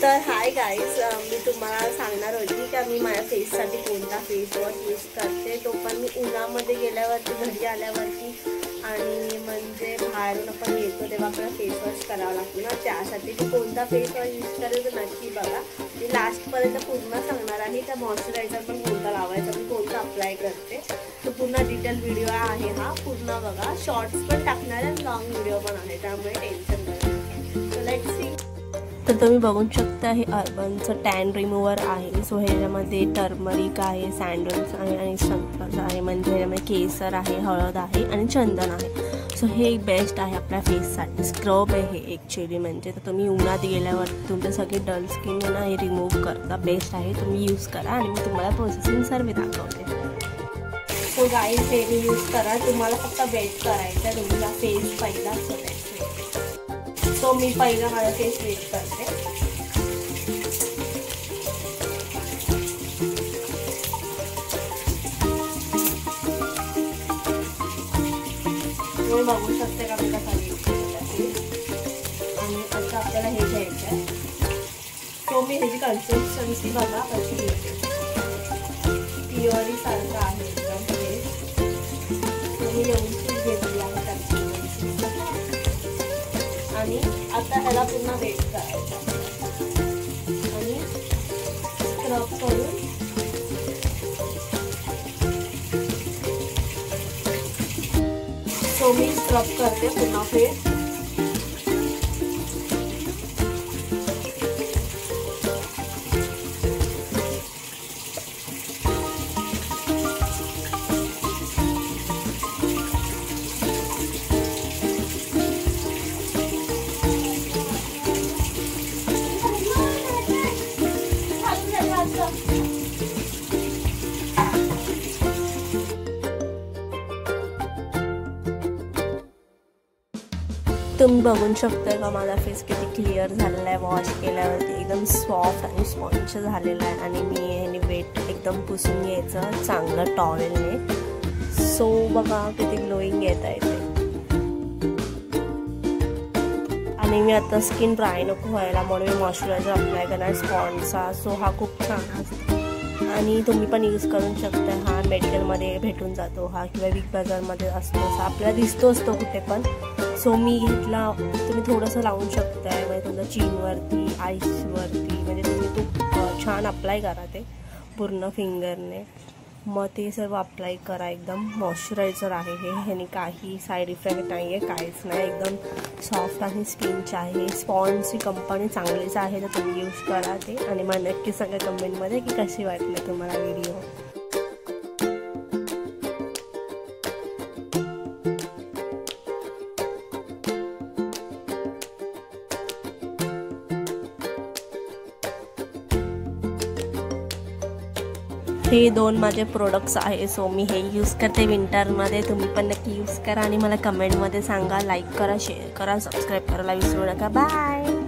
तर hi guys, मी तुम्हाला सांगणार होती की मी माझ्या फेससाठी कोणता फेस वॉश यूज करते. तो पण मी उन्हामध्ये गेल्यावरती, घरी आल्यावरती आणि म्हणजे बाहेरून आपण येतो तेव्हा आपल्याला फेस वॉश करावा लागतो ना. त्यासाठी मी कोणता फेस वॉश यूज करेल तर नक्की बघा. मी लास्टपर्यंत पूर्ण सांगणार आहे. त्या मॉइश्चरायझर पण कोणता लावायचा, मी कोणता अप्लाय करते, तो पूर्ण डिटेल व्हिडिओ आहे हा. पूर्ण बघा. शॉर्ट्स पण टाकणार आहे, लॉंग व्हिडिओ पण आहे, त्यामुळे टेन्शन नाही. So let's see. तर तुम्ही बघू शकता हे अर्बनचं टॅन रिमूव्हर आहे. सो ह्याच्यामध्ये टर्मरिक आहे, सँडल्स आहे आणि संत्रास आहे. म्हणजे ह्याच्यामध्ये केसर आहे, हळद आहे आणि चंदन आहे. सो हे बेस्ट आहे आपल्या फेससाठी. स्क्रब आहे हे ॲक्च्युली. म्हणजे तर तुम्ही उन्हात गेल्यावर तुमचे सगळे डल स्किन ना हे रिमूव्ह करता. बेस्ट आहे, तुम्ही यूज करा आणि मी तुम्हाला प्रोसेसिंग सर्व दाखवते. सो गाईज हे मी यूज करा. तुम्हाला फक्त वेट करायचं आहे तुमचा फेस पहिला करायचं. सो मी पहिला माझा फेस वेट करते. तुम्ही बघू शकते का मी कसा वेट करते. आणि आता आपल्याला हे घ्यायचं आहे. सो मी ह्याची कन्सिस्टन्सी बघा कशी घेते. प्युअरी सारखं आहे एकदम फेस. मी व्यवस्थित घेतली आहे आणि आता ह्याला पुन्हा वेट करायचा आणि स्क्रब करून सो मी स्क्रब करते पुन्हा फेस. तुम्ही बघू शकता का माझा फेस किती क्लिअर झालेला आहे. वॉश केल्यावरती एकदम सॉफ्ट आणि स्पॉन्ज झालेला आहे. आणि मी ह्याने वेट एकदम पुसून घ्यायचं चांगलं टॉवेलने. सो बघा किती ग्लोईंग येत आहे ते. आणि मी आता स्किन ड्राय नको व्हायला म्हणून मी मॉइश्चरायझर अप्लाय करणार स्पॉन्जचा. सो हा खूप छान असतो आणि तुम्ही पण यूज करू शकता. हा मेडिकलमध्ये भेटून जातो हा, किंवा बिग बाजारमध्ये असतो. आपल्याला दिसतो असतो कुठे पण. सो मी घेतला. तुम्ही थोडंसं लावू शकताय म्हणजे तुमच्या चीनवरती, आईसवरती. म्हणजे तुम्ही तो छान अप्लाय करा ते पूर्ण फिंगरने. मग ते सर्व अप्लाय करा. एकदम मॉइश्चरायझर आहे हे. ह्याने काही साईड इफेक्ट नाही आहे, काहीच नाही. एकदम सॉफ्ट आणि स्किनचे आहे. स्पॉन्जची कंपनी चांगलीच आहे, तर तुम्ही यूज करा ते. आणि मग नक्की सांगा कमेंटमध्ये की कशी वाटली तुम्हाला व्हिडिओ. हे दोन माझे प्रोडक्ट्स आहे. सो मी हे यूज करते विंटरमध्ये. तुम्ही पण नक्की यूज करा आणि मला कमेंटमध्ये सांगा. लाईक करा, शेअर करा, सबस्क्राईब करायला विसरू नका. बाय.